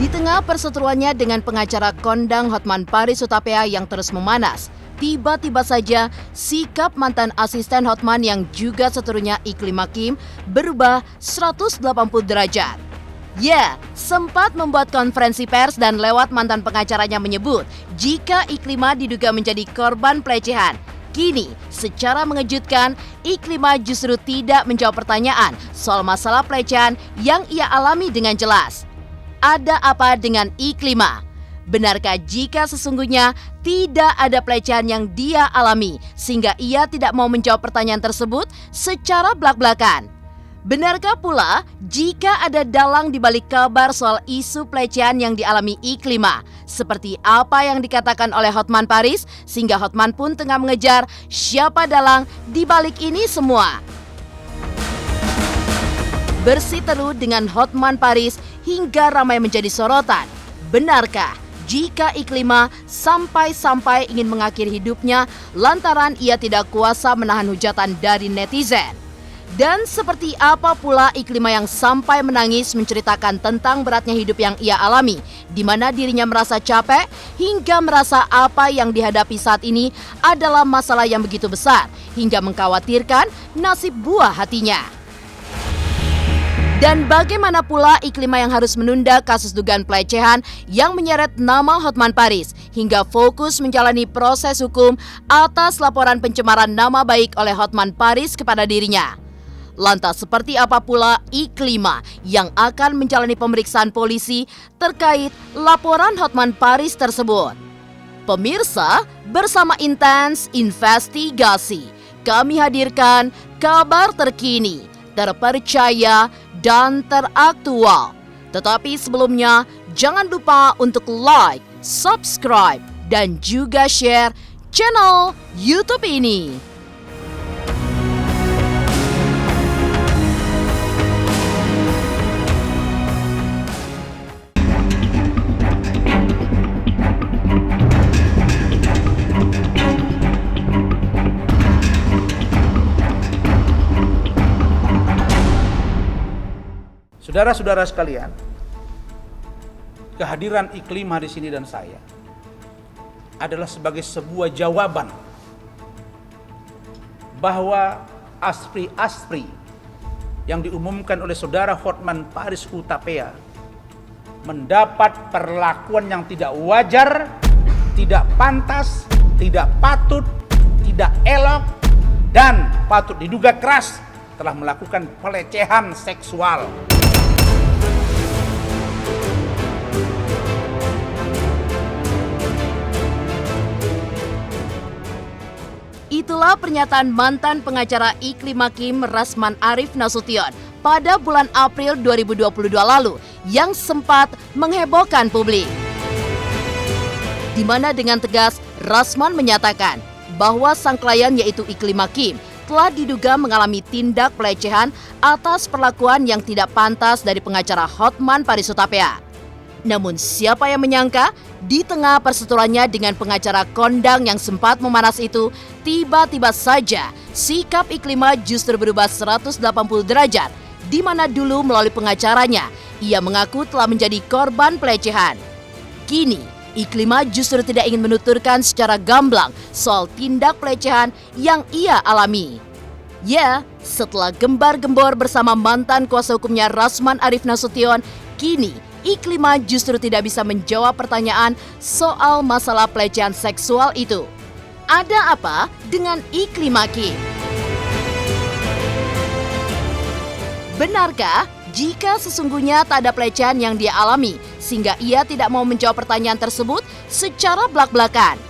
Di tengah perseteruannya dengan pengacara kondang Hotman Paris Hutapea yang terus memanas, tiba-tiba saja sikap mantan asisten Hotman yang juga seterunya Iklim Hakim berubah 180 derajat. Ya, sempat membuat konferensi pers dan lewat mantan pengacaranya menyebut jika Iklima diduga menjadi korban pelecehan. Kini, secara mengejutkan, Iklima justru tidak menjawab pertanyaan soal masalah pelecehan yang ia alami dengan jelas. Ada apa dengan Iklima? Benarkah jika sesungguhnya tidak ada pelecehan yang dia alami sehingga ia tidak mau menjawab pertanyaan tersebut secara belak-belakan? Benarkah pula jika ada dalang di balik kabar soal isu pelecehan yang dialami Iklima? Seperti apa yang dikatakan oleh Hotman Paris sehingga Hotman pun tengah mengejar siapa dalang di balik ini semua? Bersiteru dengan Hotman Paris hingga ramai menjadi sorotan. Benarkah jika Iklima sampai-sampai ingin mengakhiri hidupnya lantaran ia tidak kuasa menahan hujatan dari netizen? Dan seperti apa pula Iklima yang sampai menangis menceritakan tentang beratnya hidup yang ia alami, di mana dirinya merasa capek hingga merasa apa yang dihadapi saat ini adalah masalah yang begitu besar hingga mengkhawatirkan nasib buah hatinya. Dan bagaimana pula Iklima yang harus menunda kasus dugaan pelecehan yang menyeret nama Hotman Paris hingga fokus menjalani proses hukum atas laporan pencemaran nama baik oleh Hotman Paris kepada dirinya. Lantas seperti apa pula Iklima yang akan menjalani pemeriksaan polisi terkait laporan Hotman Paris tersebut? Pemirsa, bersama Intens Investigasi, kami hadirkan kabar terkini, terpercaya, dan teraktual. Tetapi sebelumnya, jangan lupa untuk like, subscribe, dan juga share channel YouTube ini. Saudara-saudara sekalian, kehadiran Iklima di sini dan saya adalah sebagai sebuah jawaban bahwa aspri-aspri yang diumumkan oleh saudara Hotman Paris Hutapea mendapat perlakuan yang tidak wajar, tidak pantas, tidak patut, tidak elok, dan patut diduga keras telah melakukan pelecehan seksual. Itulah pernyataan mantan pengacara Iklim Hakim Rasman Arif Nasution pada bulan April 2022 lalu yang sempat menghebohkan publik. Di mana dengan tegas Rasman menyatakan bahwa sang klien yaitu Iklim Hakim telah diduga mengalami tindak pelecehan atas perlakuan yang tidak pantas dari pengacara Hotman Paris Hutapea. Namun siapa yang menyangka di tengah perseteruannya dengan pengacara kondang yang sempat memanas itu, tiba-tiba saja sikap Iklima justru berubah 180 derajat, di mana dulu melalui pengacaranya ia mengaku telah menjadi korban pelecehan. Kini Iklima justru tidak ingin menuturkan secara gamblang soal tindak pelecehan yang ia alami. Ya, setelah gembar-gembor bersama mantan kuasa hukumnya Rasman Arif Nasution, kini Iklima justru tidak bisa menjawab pertanyaan soal masalah pelecehan seksual itu. Ada apa dengan Iklim Hakim? Benarkah jika sesungguhnya tak ada pelecehan yang dia alami sehingga ia tidak mau menjawab pertanyaan tersebut secara belak-belakan?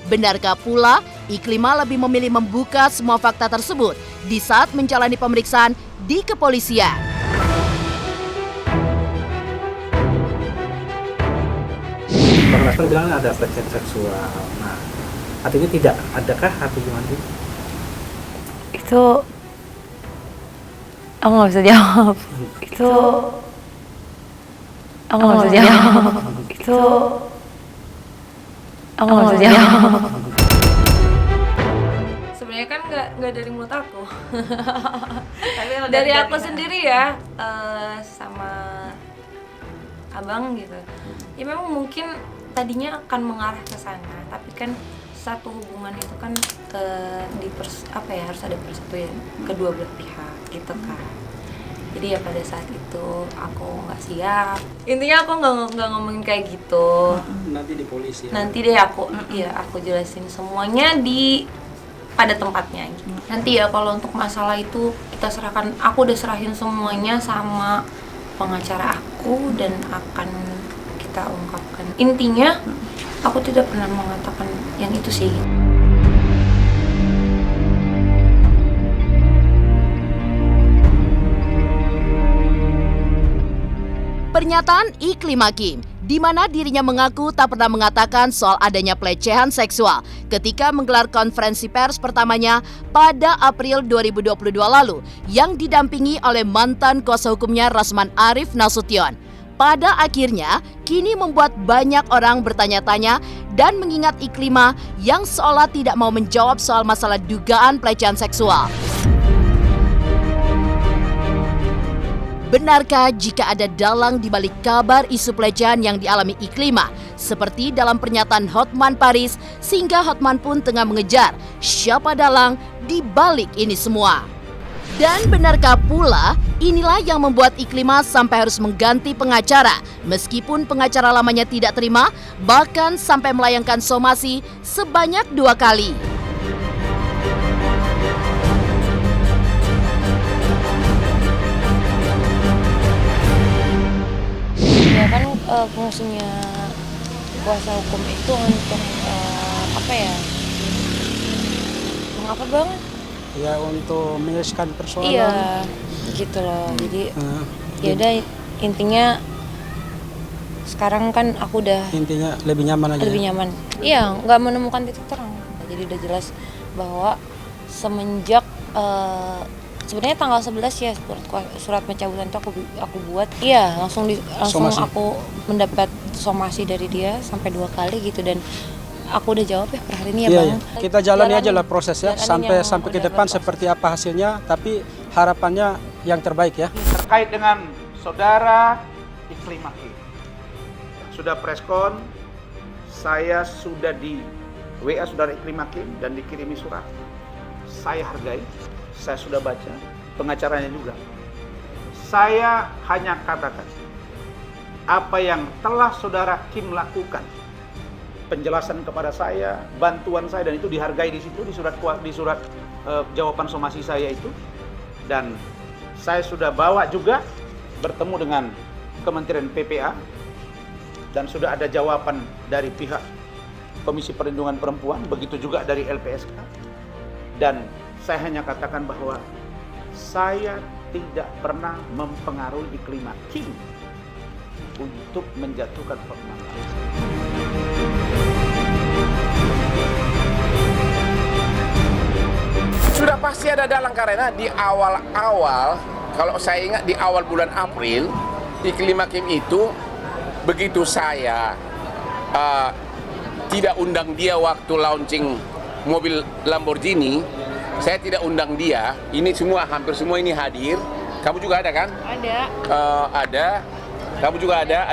Benarkah pula Iklima lebih memilih membuka semua fakta tersebut di saat menjalani pemeriksaan di kepolisian? Bang Rasman bilang ada pelecehan seksual. Nah, artinya tidak. Adakah atau gimana? Itu aku nggak bisa jawab. Itu aku nggak bisa jawab. Itu aku nggak bisa jawab. Sebenarnya kan nggak dari mulut aku. Tapi dari aku sendiri ya, sama abang gitu. Ya memang mungkin tadinya akan mengarah ke sana, tapi kan satu hubungan itu kan harus ada persetujuan kedua belah pihak gitu kan. Jadi ya pada saat itu aku nggak siap. Intinya aku nggak ngomongin kayak gitu. Nanti di polisi. Nanti deh aku jelasin semuanya pada tempatnya gitu. Nanti ya kalau untuk masalah itu kita serahkan, aku udah serahin semuanya sama pengacara aku dan akan kita ungkapkan. Intinya aku tidak pernah mengatakan yang itu sih. Pernyataan Iklim Hakim, di mana dirinya mengaku tak pernah mengatakan soal adanya pelecehan seksual ketika menggelar konferensi pers pertamanya pada April 2022 lalu yang didampingi oleh mantan kuasa hukumnya Rasman Arif Nasution. Pada akhirnya, kini membuat banyak orang bertanya-tanya dan mengingat Iklima yang seolah tidak mau menjawab soal masalah dugaan pelecehan seksual. Benarkah jika ada dalang di balik kabar isu pelecehan yang dialami Iklima? Seperti dalam pernyataan Hotman Paris, sehingga Hotman pun tengah mengejar siapa dalang di balik ini semua. Dan benarkah pula inilah yang membuat Iklima sampai harus mengganti pengacara, meskipun pengacara lamanya tidak terima, bahkan sampai melayangkan somasi sebanyak 2 kali. Ya kan fungsinya kuasa hukum itu untuk mengapa banget? Ya untuk menyelesaikan persoalan. Iya, gitu loh. Jadi ya udah intinya sekarang kan aku udah Intinya lebih nyaman aja. lebih nyaman. Iya, nggak menemukan titik terang. Jadi udah jelas bahwa semenjak sebenarnya tanggal 11 ya surat pencabutan itu aku buat. Iya, langsung Somasi. aku mendapat somasi dari dia sampai 2 kali gitu, dan aku udah jawab ya per hari ini ya Iya, Bang. iya. Kita jalani aja lah Jalanin. prosesnya Jalanin sampai yang ke udah depan berproses. seperti apa hasilnya, tapi harapannya yang terbaik ya. Terkait dengan saudara Iklim Hakim, sudah preskon, saya sudah di WA saudara Iklim Hakim dan dikirimi surat. Saya hargai, saya sudah baca, pengacaranya juga. Saya hanya katakan apa yang telah saudara Kim lakukan, penjelasan kepada saya, bantuan saya, dan itu dihargai di situ di surat jawaban somasi saya itu. Dan saya sudah bawa juga bertemu dengan Kementerian PPA dan sudah ada jawaban dari pihak Komisi Perlindungan Perempuan, begitu juga dari LPSK. Dan saya hanya katakan bahwa saya tidak pernah mempengaruhi Iklim Hakim untuk menjatuhkan Hotman Paris. Sudah pasti ada dalang, karena di awal-awal, kalau saya ingat di awal bulan April, Iklim Hakim itu begitu saya tidak undang dia waktu launching mobil Lamborghini, saya tidak undang dia. Ini hampir semua ini hadir. Kamu juga ada kan? Ada. Ada. Kamu juga ada.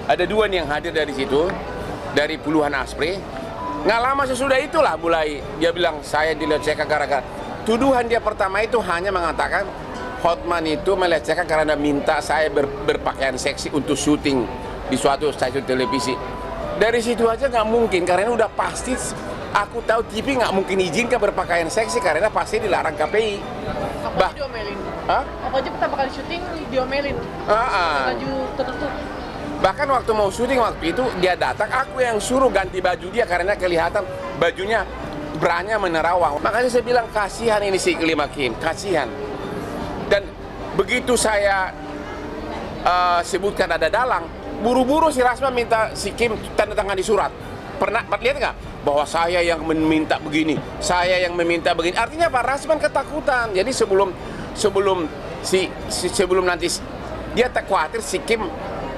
Ada 2 nih yang hadir dari situ, dari puluhan aspri. Nggak lama sesudah itulah mulai dia bilang saya dilecehkan gara-gara. Tuduhan dia pertama itu hanya mengatakan Hotman itu melecehkan karena minta saya berpakaian seksi untuk syuting di suatu stasiun televisi. Dari situ aja nggak mungkin, karena udah pasti aku tahu TV nggak mungkin izinkan berpakaian seksi karena pasti dilarang KPI. Apa aja diomelin? Hah? Apa aja pertama kali syuting diomelin? Baju tertentu. Bahkan waktu mau syuting waktu itu dia datang, aku yang suruh ganti baju dia karena kelihatan bajunya branya menerawang. Makanya saya bilang kasihan ini si Iklim Hakim, kasihan. Dan begitu saya sebutkan ada dalang, buru-buru si Rasman minta si Kim tanda tangan di surat. Pernah lihat nggak? Bahwa saya yang meminta begini, saya yang meminta begini. Artinya Pak Rasman ketakutan. Jadi sebelum nanti dia tak khawatir si Kim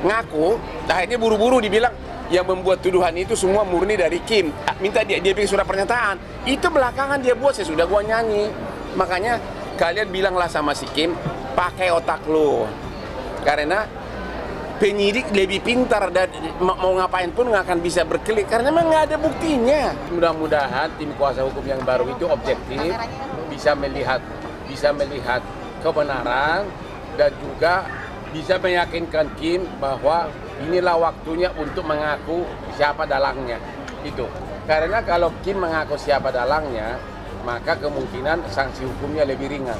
ngaku, akhirnya buru-buru dibilang yang membuat tuduhan itu semua murni dari Kim. Minta dia bikin surat pernyataan. Itu belakangan dia buat, saya sudah gua nyanyi. Makanya kalian bilanglah sama si Kim, pakai otak lo. Karena penyidik lebih pintar dan mau ngapain pun nggak akan bisa berkelit karena memang nggak ada buktinya. Mudah-mudahan tim kuasa hukum yang baru itu objektif, bisa melihat kebenaran dan juga bisa meyakinkan Kim bahwa inilah waktunya untuk mengaku siapa dalangnya. Itu karena kalau Kim mengaku siapa dalangnya, maka kemungkinan sanksi hukumnya lebih ringan.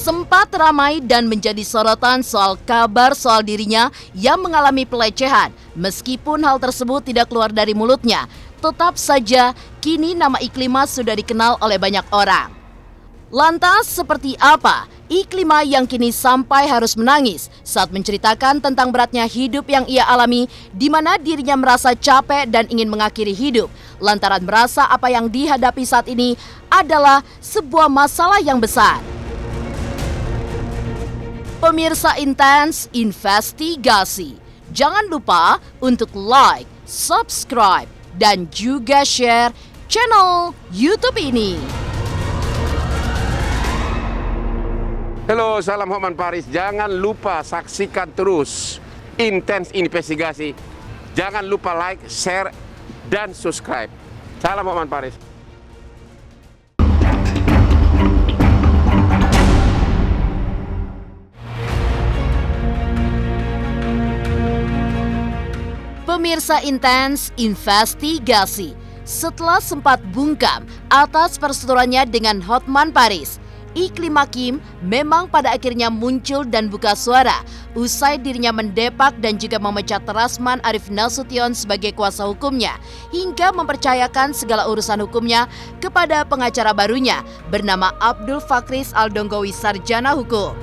Sempat ramai dan menjadi sorotan soal kabar soal dirinya yang mengalami pelecehan. Meskipun hal tersebut tidak keluar dari mulutnya, tetap saja kini nama Iklimah sudah dikenal oleh banyak orang. Lantas seperti apa Iklimah yang kini sampai harus menangis saat menceritakan tentang beratnya hidup yang ia alami, di mana dirinya merasa capek dan ingin mengakhiri hidup lantaran merasa apa yang dihadapi saat ini adalah sebuah masalah yang besar. Pemirsa Intens Investigasi, jangan lupa untuk like, subscribe, dan juga share channel YouTube ini. Halo, salam Hotman Paris. Jangan lupa saksikan terus Intens Investigasi. Jangan lupa like, share, dan subscribe. Salam Hotman Paris. Pemirsa Intens Investigasi, setelah sempat bungkam atas perseteruannya dengan Hotman Paris, Iklimah Kim memang pada akhirnya muncul dan buka suara usai dirinya mendepak dan juga memecat Rasman Arif Nasution sebagai kuasa hukumnya hingga mempercayakan segala urusan hukumnya kepada pengacara barunya bernama Abdul Fakris Aldonggowi Sarjana Hukum.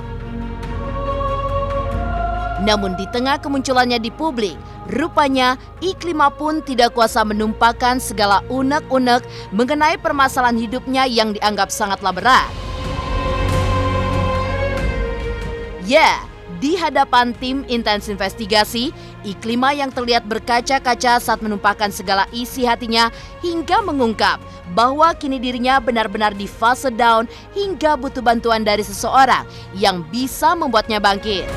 Namun di tengah kemunculannya di publik, rupanya Iklimah pun tidak kuasa menumpahkan segala unek-unek mengenai permasalahan hidupnya yang dianggap sangatlah berat. Ya, di hadapan tim Intens Investigasi, Iklimah yang terlihat berkaca-kaca saat menumpahkan segala isi hatinya hingga mengungkap bahwa kini dirinya benar-benar di fase down hingga butuh bantuan dari seseorang yang bisa membuatnya bangkit.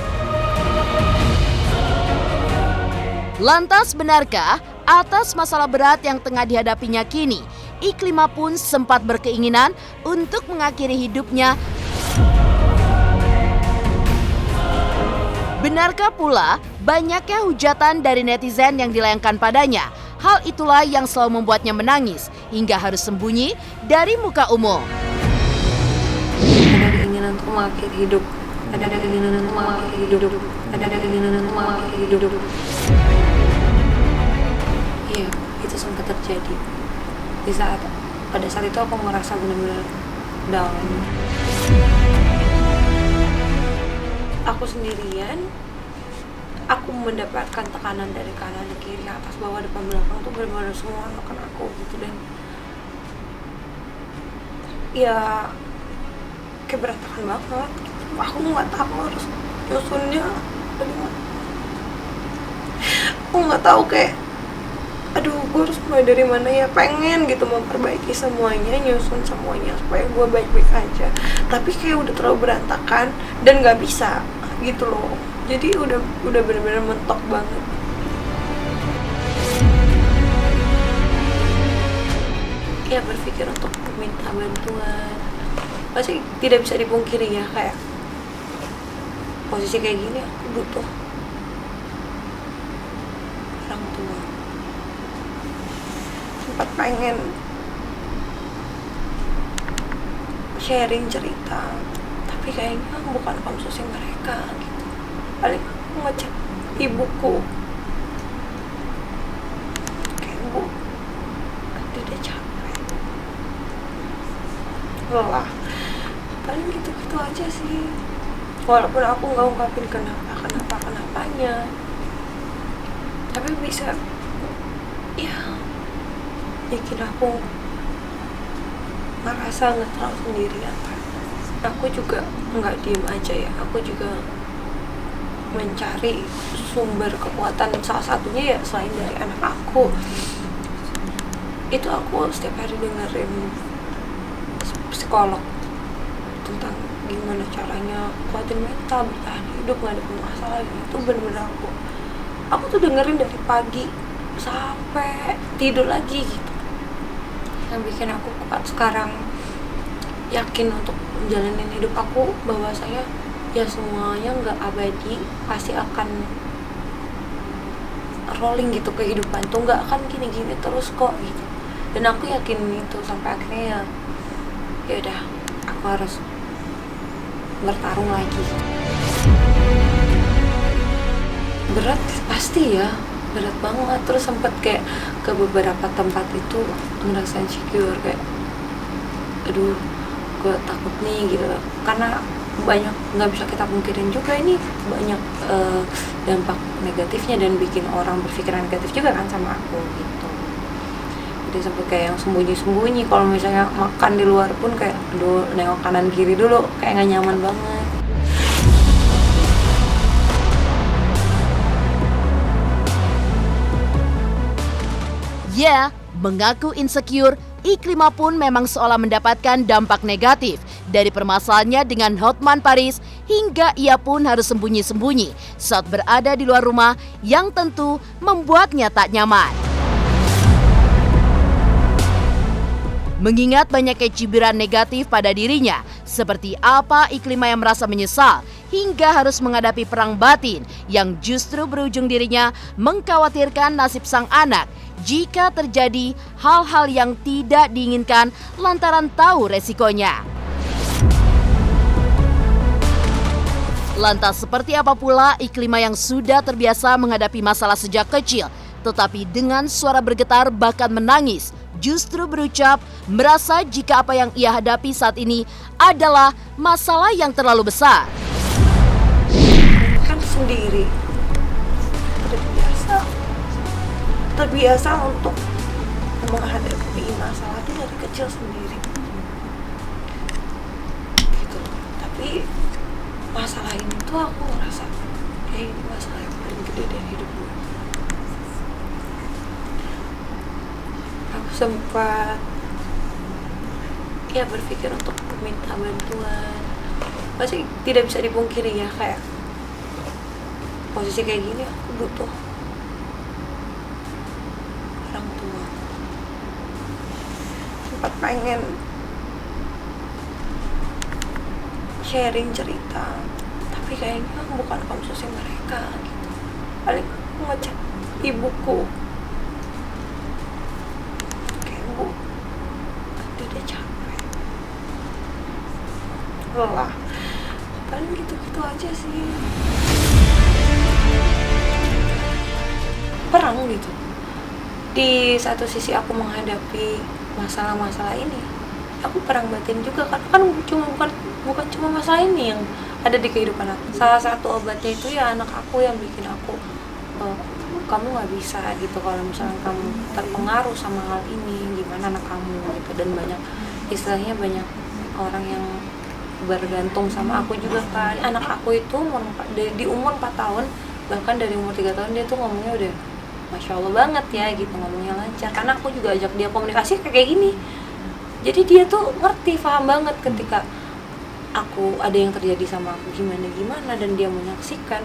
Lantas benarkah atas masalah berat yang tengah dihadapinya kini, Iklimah pun sempat berkeinginan untuk mengakhiri hidupnya? Benarkah pula banyaknya hujatan dari netizen yang dilayangkan padanya? Hal itulah yang selalu membuatnya menangis hingga harus sembunyi dari muka umum. Ada keinginan untuk mengakhiri hidup. Ada keinginan untuk mengakhiri hidup. Ada keinginan untuk mengakhiri hidup. Iya, itu sempat terjadi. Pada saat itu aku merasa benar-benar down. Aku sendirian, aku mendapatkan tekanan dari kanan, kiri, atas, bawah, depan, belakang tuh benar-benar semua akan aku gitu. Dan ya kayak berantakan banget. Aku nggak tahu harus nyusunnya dari mana. Aku nggak tahu kayak, aduh gue harus mulai dari mana ya. Pengen gitu memperbaiki semuanya, nyusun semuanya supaya gue baik-baik aja, tapi kayak udah terlalu berantakan dan nggak bisa gitu loh. Jadi udah benar-benar mentok banget. Ya berpikir untuk meminta bantuan pasti tidak bisa dipungkiri ya, kayak posisi kayak gini aku butuh orang tua. Sempat pengen sharing cerita, tapi kayaknya bukan konsumsi mereka gitu. Paling aku ngecek ibuku, kayak bu, udah capek, lelah, paling gitu-gitu aja sih. Walaupun aku nggak ungkapin kenapanya, tapi bisa ya bikin aku ngerasa nggak terlalu sendirian. Aku juga nggak diem aja ya, aku juga mencari sumber kekuatan. Salah satunya ya selain dari anak aku, itu aku setiap hari dengerin psikolog tentang gimana caranya kuatin mental, bertahan hidup, ngadepin masalah itu bener-bener aku tuh dengerin dari pagi sampai tidur lagi gitu. Yang bikin aku kuat sekarang, yakin untuk menjalani hidup aku bahwa saya ya semuanya nggak abadi, pasti akan rolling gitu, kehidupan tuh nggak akan gini-gini terus kok gitu. Dan aku yakin itu sampai akhirnya ya udah aku harus bertarung lagi. Berat pasti ya, berat banget. Terus sempat kayak ke beberapa tempat itu ngerasa insecure, kayak aduh gue takut nih gitu, karena banyak, nggak bisa kita pungkirin juga ini banyak dampak negatifnya dan bikin orang berpikiran negatif juga kan sama aku gitu. Jadi sampai kayak yang sembunyi-sembunyi, kalau misalnya makan di luar pun kayak aduh nengok kanan kiri dulu, kayak nggak nyaman banget. Ya, mengaku insecure, Iklima pun memang seolah mendapatkan dampak negatif dari permasalahannya dengan Hotman Paris, hingga ia pun harus sembunyi-sembunyi saat berada di luar rumah yang tentu membuatnya tak nyaman. Mengingat banyaknya cibiran negatif pada dirinya, seperti apa Iklima yang merasa menyesal hingga harus menghadapi perang batin yang justru berujung dirinya mengkhawatirkan nasib sang anak jika terjadi hal-hal yang tidak diinginkan lantaran tahu resikonya. Lantas seperti apa pula Iklima yang sudah terbiasa menghadapi masalah sejak kecil, tetapi dengan suara bergetar bahkan menangis, justru berucap merasa jika apa yang ia hadapi saat ini adalah masalah yang terlalu besar. Kan sendiri, terbiasa untuk menghadapi masalah itu dari kecil sendiri gitu. Tapi masalah ini tuh aku ngerasa kayak ini masalah yang paling gede dari hidup gue. Aku sempat ya berpikir untuk minta bantuan. Pasti tidak bisa dipungkiri ya, kayak posisi kayak gini aku butuh orang tua. Sempat pengen sharing cerita, tapi kayaknya bukan konsumsi mereka gitu. Paling aku ngechat ibuku, kayak bu, dia udah capek, lelah, paling gitu-gitu aja sih. Perang gitu. Di satu sisi aku menghadapi masalah-masalah ini, aku perang batin juga kan bukan cuma masalah ini yang ada di kehidupan aku. Salah satu obatnya itu ya anak aku yang bikin aku kamu nggak bisa gitu kalau misalnya kamu terpengaruh sama hal ini, gimana anak kamu gitu. Dan banyak istilahnya banyak orang yang bergantung sama aku juga kan. Anak aku itu di umur 4 tahun, bahkan dari umur 3 tahun dia tuh ngomongnya udah Masya Allah banget ya gitu, ngomongnya lancar. Karena aku juga ajak dia komunikasi kayak gini. Jadi dia tuh ngerti, paham banget ketika aku ada yang terjadi sama aku gimana dan dia menyaksikan.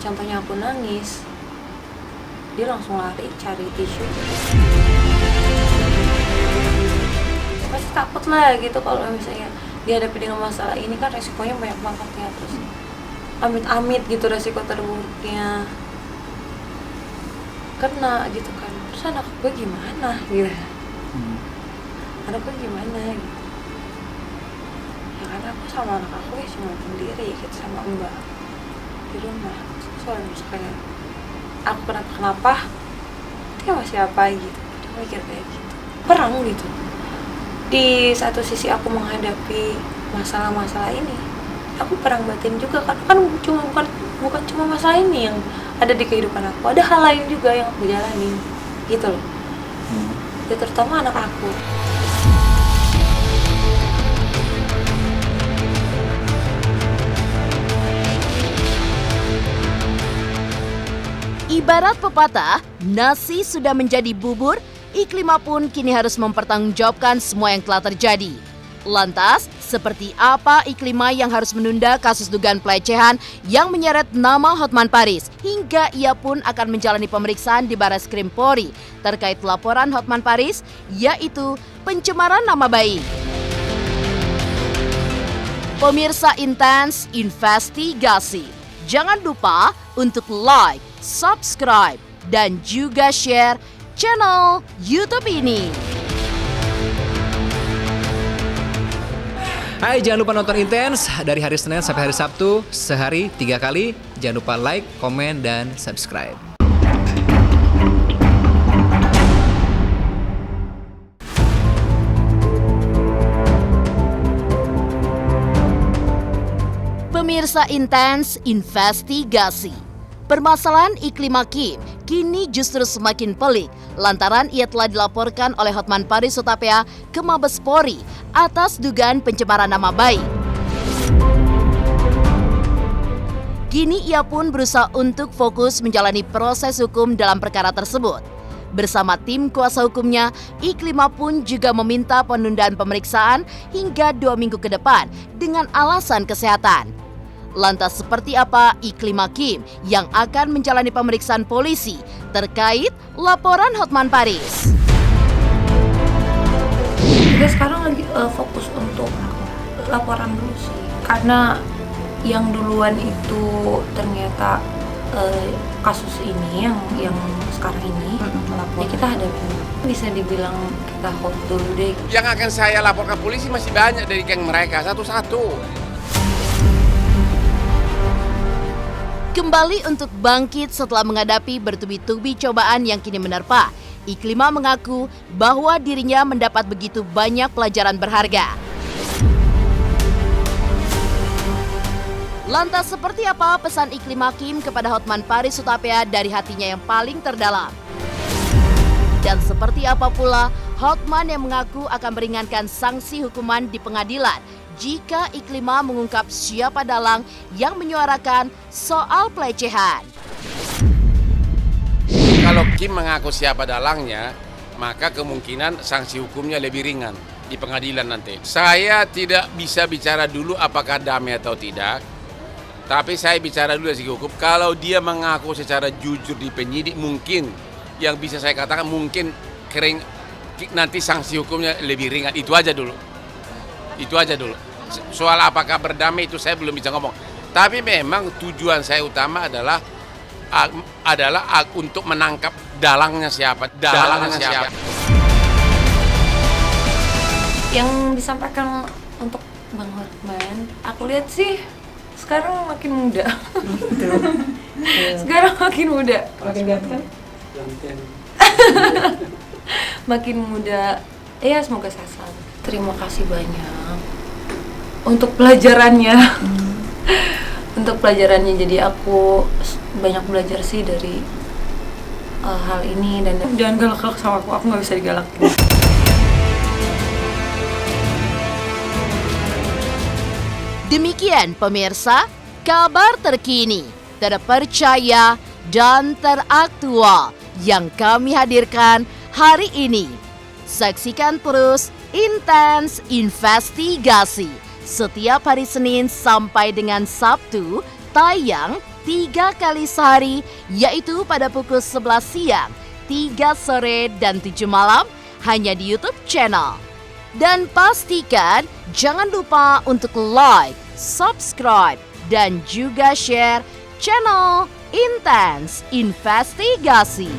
Contohnya aku nangis, dia langsung lari cari tisu. Pasti takut lah gitu kalau misalnya dihadapi dengan masalah ini, kan resikonya banyak banget ya. Terus amit-amit gitu resiko terburuknya kena gitu kan. Terus anak gue gimana gitu, anak gue gimana gitu ya, karena aku sama anak aku ya cuma sendiri gitu, sama mbak di rumah. Soalnya misalnya aku kenapa dia masih apa gitu, dia mikir kayak gitu. Perang gitu. Di satu sisi aku menghadapi masalah-masalah ini, aku perang batin juga kan bukan cuma masalah ini yang ada di kehidupan aku, ada hal lain juga yang aku jalanin gitu loh. Ya terutama anak aku. Ibarat pepatah, nasi sudah menjadi bubur, Iklima pun kini harus mempertanggungjawabkan semua yang telah terjadi. Lantas, seperti apa Iklima yang harus menunda kasus dugaan pelecehan yang menyeret nama Hotman Paris hingga ia pun akan menjalani pemeriksaan di Barreskrim Polri terkait laporan Hotman Paris, yaitu pencemaran nama baik. Pemirsa Intens Investigasi, jangan lupa untuk like, subscribe, dan juga share channel YouTube ini. Hai, jangan lupa nonton Intens dari hari Senin sampai hari Sabtu, sehari 3 kali. Jangan lupa like, komen, dan subscribe. Pemirsa Intens Investigasi, permasalahan Iklima Kim kini justru semakin pelik lantaran ia telah dilaporkan oleh Hotman Paris Hutapea ke Mabes Polri atas dugaan pencemaran nama baik. Kini ia pun berusaha untuk fokus menjalani proses hukum dalam perkara tersebut. Bersama tim kuasa hukumnya, Iklima pun juga meminta penundaan pemeriksaan hingga 2 minggu ke depan dengan alasan kesehatan. Lantas seperti apa Iklima Kim yang akan menjalani pemeriksaan polisi terkait laporan Hotman Paris? Kita sekarang lagi fokus untuk laporan dulu sih, karena yang duluan itu ternyata kasus ini yang sekarang ini ya kita hadapi. Bisa dibilang kita hold dulu deh. Yang akan saya laporkan polisi masih banyak dari geng mereka, satu-satu. Kembali untuk bangkit setelah menghadapi bertubi-tubi cobaan yang kini menerpa, Iklima mengaku bahwa dirinya mendapat begitu banyak pelajaran berharga. Lantas seperti apa pesan Iklima Kim kepada Hotman Paris Hutapea dari hatinya yang paling terdalam? Dan seperti apa pula Hotman yang mengaku akan meringankan sanksi hukuman di pengadilan jika Iklima mengungkap siapa dalang yang menyuarakan soal pelecehan. Kalau Kim mengaku siapa dalangnya, maka kemungkinan sanksi hukumnya lebih ringan di pengadilan nanti. Saya tidak bisa bicara dulu apakah damai atau tidak, tapi saya bicara dulu dari segi hukum. Kalau dia mengaku secara jujur di penyidik, mungkin yang bisa saya katakan mungkin kering nanti sanksi hukumnya lebih ringan. Itu aja dulu. Soal apakah berdamai itu saya belum bisa ngomong. Tapi memang tujuan saya utama adalah untuk menangkap dalangnya siapa. Yang disampaikan untuk Bang Hotman, aku lihat sih sekarang makin muda. Sekarang makin muda. Makin ganteng. Makin muda. Ya semoga sehat. Terima kasih banyak untuk pelajarannya. Untuk pelajarannya, jadi aku banyak belajar sih dari hal ini. Dan jangan galak-galak sama aku nggak bisa digalakin. Demikian pemirsa, kabar terkini, terpercaya, dan teraktual yang kami hadirkan hari ini. Saksikan terus Intens Investigasi setiap hari Senin sampai dengan Sabtu, tayang 3 kali sehari, yaitu pada pukul 11 siang, 3 sore, dan 7 malam, hanya di YouTube channel. Dan pastikan jangan lupa untuk like, subscribe, dan juga share channel Intens Investigasi.